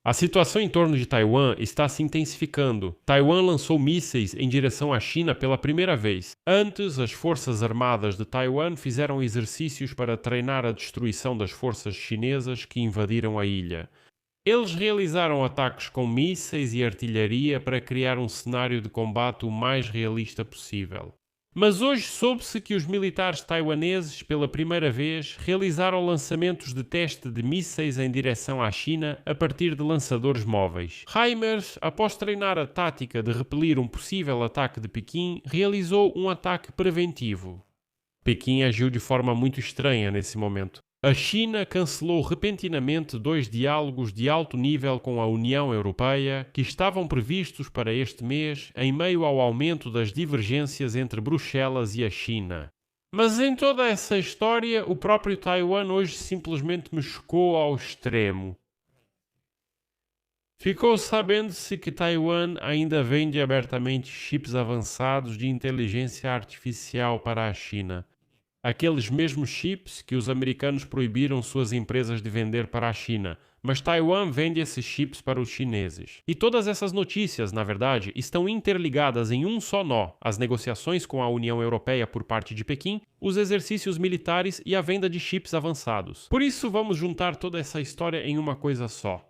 A situação em torno de Taiwan está se intensificando. Taiwan lançou mísseis em direção à China pela primeira vez. Antes, as forças armadas de Taiwan fizeram exercícios para treinar a destruição das forças chinesas que invadiram a ilha. Eles realizaram ataques com mísseis e artilharia para criar um cenário de combate o mais realista possível. Mas hoje soube-se que os militares taiwaneses, pela primeira vez, realizaram lançamentos de teste de mísseis em direção à China a partir de lançadores móveis. HIMARS, após treinar a tática de repelir um possível ataque de Pequim, realizou um ataque preventivo. Pequim agiu de forma muito estranha nesse momento. A China cancelou repentinamente 2 diálogos de alto nível com a União Europeia que estavam previstos para este mês em meio ao aumento das divergências entre Bruxelas e a China. Mas em toda essa história, o próprio Taiwan hoje simplesmente me chocou ao extremo. Ficou sabendo-se que Taiwan ainda vende abertamente chips avançados de inteligência artificial para a China. Aqueles mesmos chips que os americanos proibiram suas empresas de vender para a China, mas Taiwan vende esses chips para os chineses. E todas essas notícias, na verdade, estão interligadas em um só nó: as negociações com a União Europeia por parte de Pequim, os exercícios militares e a venda de chips avançados. Por isso, vamos juntar toda essa história em uma coisa só.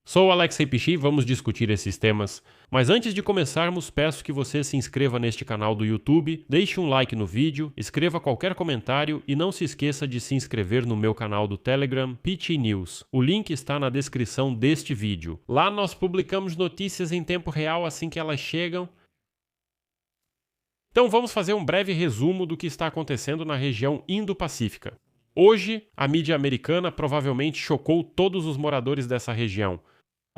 Sou o Alexei Pichi, vamos discutir esses temas. Mas antes de começarmos, peço que você se inscreva neste canal do YouTube, deixe um like no vídeo, escreva qualquer comentário e não se esqueça de se inscrever no meu canal do Telegram, Pichi News. O link está na descrição deste vídeo. Lá nós publicamos notícias em tempo real assim que elas chegam. Então vamos fazer um breve resumo do que está acontecendo na região Indo-Pacífica. Hoje, a mídia americana provavelmente chocou todos os moradores dessa região.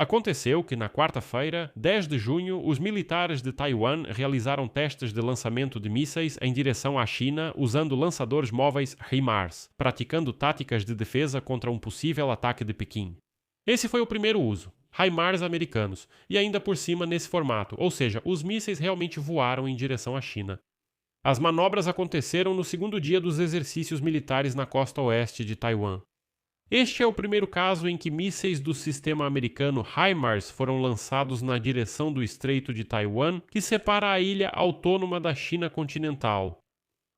Aconteceu que na quarta-feira, 10 de junho, os militares de Taiwan realizaram testes de lançamento de mísseis em direção à China usando lançadores móveis HIMARS, praticando táticas de defesa contra um possível ataque de Pequim. Esse foi o primeiro uso, HIMARS americanos, e ainda por cima nesse formato, ou seja, os mísseis realmente voaram em direção à China. As manobras aconteceram no segundo dia dos exercícios militares na costa oeste de Taiwan. Este é o primeiro caso em que mísseis do sistema americano HIMARS foram lançados na direção do Estreito de Taiwan, que separa a ilha autônoma da China continental.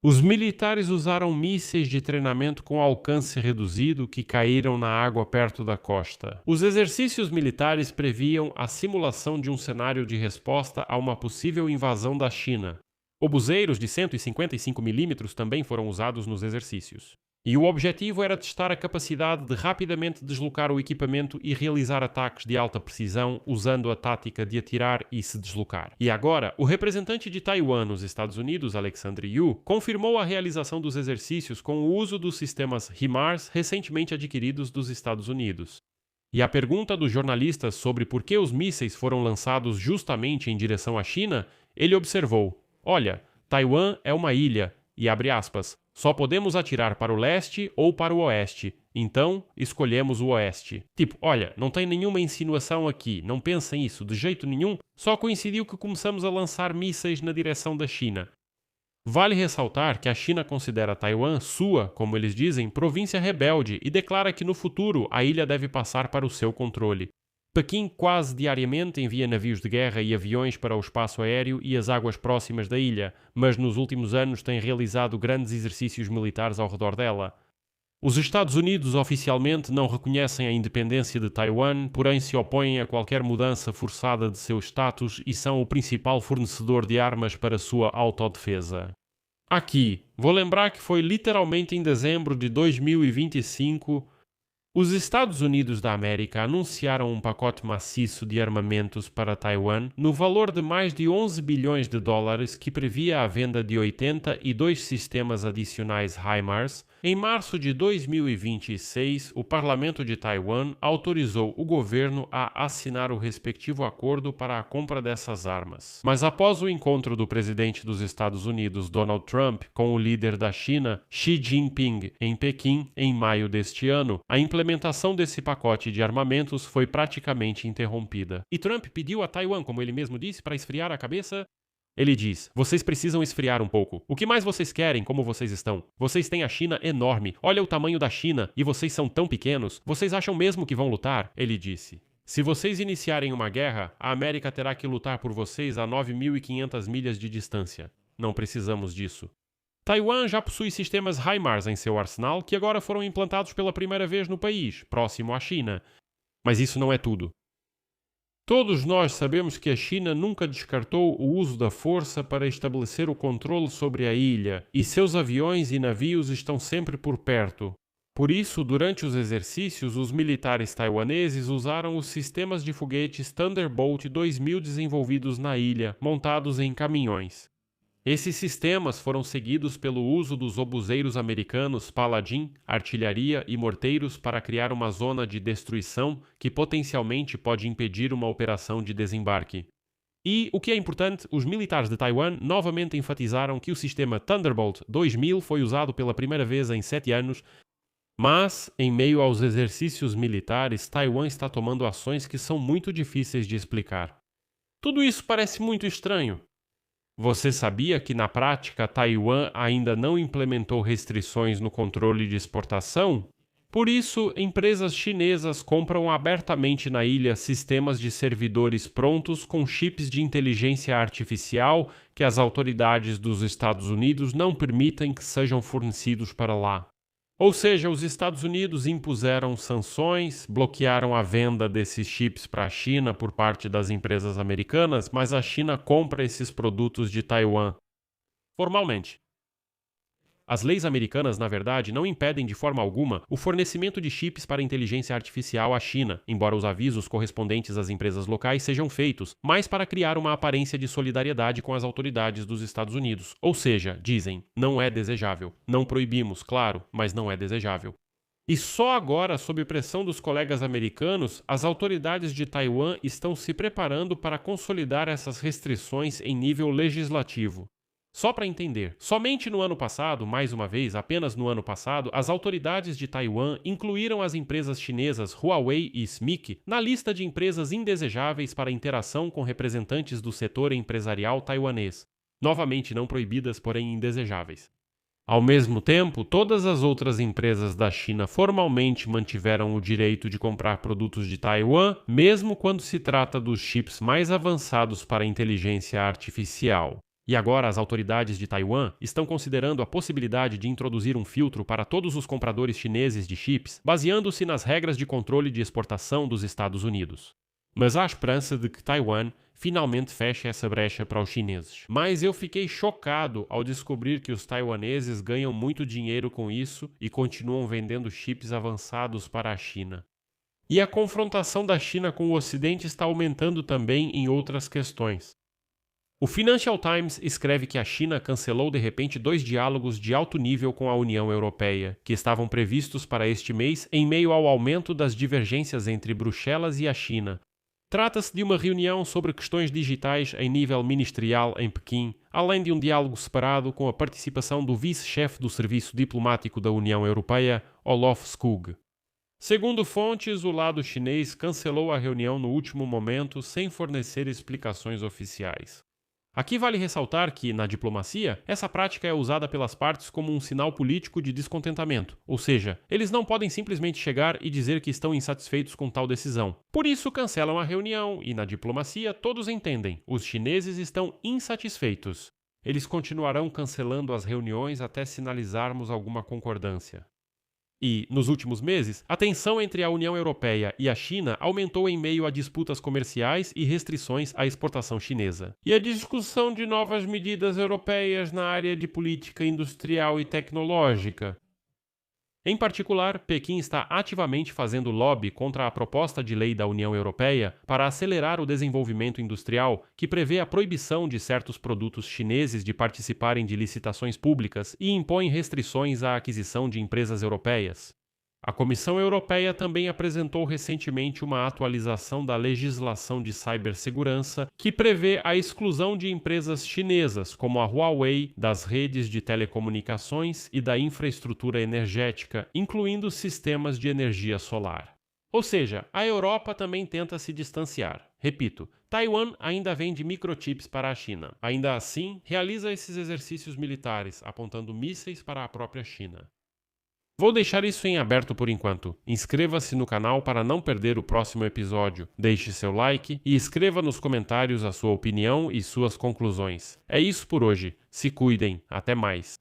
Os militares usaram mísseis de treinamento com alcance reduzido que caíram na água perto da costa. Os exercícios militares previam a simulação de um cenário de resposta a uma possível invasão da China. Obuseiros de 155 mm também foram usados nos exercícios. E o objetivo era testar a capacidade de rapidamente deslocar o equipamento e realizar ataques de alta precisão usando a tática de atirar e se deslocar. E agora, o representante de Taiwan nos Estados Unidos, Alexandre Yu, confirmou a realização dos exercícios com o uso dos sistemas HIMARS recentemente adquiridos dos Estados Unidos. E a pergunta dos jornalistas sobre por que os mísseis foram lançados justamente em direção à China, ele observou: olha, Taiwan é uma ilha, e abre aspas, só podemos atirar para o leste ou para o oeste, então escolhemos o oeste. Tipo, olha, não tem nenhuma insinuação aqui, não pensem isso de jeito nenhum, só coincidiu que começamos a lançar mísseis na direção da China. Vale ressaltar que a China considera Taiwan sua, como eles dizem, província rebelde e declara que no futuro a ilha deve passar para o seu controle. Pequim quase diariamente envia navios de guerra e aviões para o espaço aéreo e as águas próximas da ilha, mas nos últimos anos tem realizado grandes exercícios militares ao redor dela. Os Estados Unidos oficialmente não reconhecem a independência de Taiwan, porém se opõem a qualquer mudança forçada de seu status e são o principal fornecedor de armas para sua autodefesa. Aqui, vou lembrar que foi literalmente em dezembro de 2025 os Estados Unidos da América anunciaram um pacote maciço de armamentos para Taiwan no valor de mais de 11 bilhões de dólares que previa a venda de 82 sistemas adicionais HIMARS. Em março de 2026, o Parlamento de Taiwan autorizou o governo a assinar o respectivo acordo para a compra dessas armas. Mas após o encontro do presidente dos Estados Unidos, Donald Trump, com o líder da China, Xi Jinping, em Pequim, em maio deste ano, a implementação desse pacote de armamentos foi praticamente interrompida. E Trump pediu a Taiwan, como ele mesmo disse, para esfriar a cabeça. Ele diz, vocês precisam esfriar um pouco. O que mais vocês querem, como vocês estão? Vocês têm a China enorme. Olha o tamanho da China e vocês são tão pequenos. Vocês acham mesmo que vão lutar? Ele disse. Se vocês iniciarem uma guerra, a América terá que lutar por vocês a 9.500 milhas de distância. Não precisamos disso. Taiwan já possui sistemas HIMARS em seu arsenal que agora foram implantados pela primeira vez no país, próximo à China. Mas isso não é tudo. Todos nós sabemos que a China nunca descartou o uso da força para estabelecer o controle sobre a ilha, e seus aviões e navios estão sempre por perto. Por isso, durante os exercícios, os militares taiwaneses usaram os sistemas de foguetes Thunderbolt 2000 desenvolvidos na ilha, montados em caminhões. Esses sistemas foram seguidos pelo uso dos obuseiros americanos Paladin, artilharia e morteiros para criar uma zona de destruição que potencialmente pode impedir uma operação de desembarque. E, o que é importante, os militares de Taiwan novamente enfatizaram que o sistema Thunderbolt 2000 foi usado pela primeira vez em 7 anos, mas, em meio aos exercícios militares, Taiwan está tomando ações que são muito difíceis de explicar. Tudo isso parece muito estranho. Você sabia que, na prática, Taiwan ainda não implementou restrições no controle de exportação? Por isso, empresas chinesas compram abertamente na ilha sistemas de servidores prontos com chips de inteligência artificial que as autoridades dos Estados Unidos não permitem que sejam fornecidos para lá. Ou seja, os Estados Unidos impuseram sanções, bloquearam a venda desses chips para a China por parte das empresas americanas, mas a China compra esses produtos de Taiwan formalmente. As leis americanas, na verdade, não impedem de forma alguma o fornecimento de chips para inteligência artificial à China, embora os avisos correspondentes às empresas locais sejam feitos, mas para criar uma aparência de solidariedade com as autoridades dos Estados Unidos. Ou seja, dizem, não é desejável. Não proibimos, claro, mas não é desejável. E só agora, sob pressão dos colegas americanos, as autoridades de Taiwan estão se preparando para consolidar essas restrições em nível legislativo. Só para entender, somente no ano passado, mais uma vez, apenas no ano passado, as autoridades de Taiwan incluíram as empresas chinesas Huawei e SMIC na lista de empresas indesejáveis para interação com representantes do setor empresarial taiwanês, novamente não proibidas, porém indesejáveis. Ao mesmo tempo, todas as outras empresas da China formalmente mantiveram o direito de comprar produtos de Taiwan, mesmo quando se trata dos chips mais avançados para a inteligência artificial. E agora as autoridades de Taiwan estão considerando a possibilidade de introduzir um filtro para todos os compradores chineses de chips, baseando-se nas regras de controle de exportação dos Estados Unidos. Mas há esperança de que Taiwan finalmente feche essa brecha para os chineses. Mas eu fiquei chocado ao descobrir que os taiwaneses ganham muito dinheiro com isso e continuam vendendo chips avançados para a China. E a confrontação da China com o Ocidente está aumentando também em outras questões. O Financial Times escreve que a China cancelou de repente 2 diálogos de alto nível com a União Europeia, que estavam previstos para este mês em meio ao aumento das divergências entre Bruxelas e a China. Trata-se de uma reunião sobre questões digitais em nível ministerial em Pequim, além de um diálogo separado com a participação do vice-chefe do Serviço Diplomático da União Europeia, Olof Skog. Segundo fontes, o lado chinês cancelou a reunião no último momento sem fornecer explicações oficiais. Aqui vale ressaltar que, na diplomacia, essa prática é usada pelas partes como um sinal político de descontentamento, ou seja, eles não podem simplesmente chegar e dizer que estão insatisfeitos com tal decisão. Por isso, cancelam a reunião e, na diplomacia, todos entendem, os chineses estão insatisfeitos. Eles continuarão cancelando as reuniões até sinalizarmos alguma concordância. E, nos últimos meses, a tensão entre a União Europeia e a China aumentou em meio a disputas comerciais e restrições à exportação chinesa. E a discussão de novas medidas europeias na área de política industrial e tecnológica. Em particular, Pequim está ativamente fazendo lobby contra a proposta de lei da União Europeia para acelerar o desenvolvimento industrial, que prevê a proibição de certos produtos chineses de participarem de licitações públicas e impõe restrições à aquisição de empresas europeias. A Comissão Europeia também apresentou recentemente uma atualização da legislação de cibersegurança que prevê a exclusão de empresas chinesas, como a Huawei, das redes de telecomunicações e da infraestrutura energética, incluindo sistemas de energia solar. Ou seja, a Europa também tenta se distanciar. Repito, Taiwan ainda vende microchips para a China. Ainda assim, realiza esses exercícios militares, apontando mísseis para a própria China. Vou deixar isso em aberto por enquanto. Inscreva-se no canal para não perder o próximo episódio. Deixe seu like e escreva nos comentários a sua opinião e suas conclusões. É isso por hoje. Se cuidem. Até mais.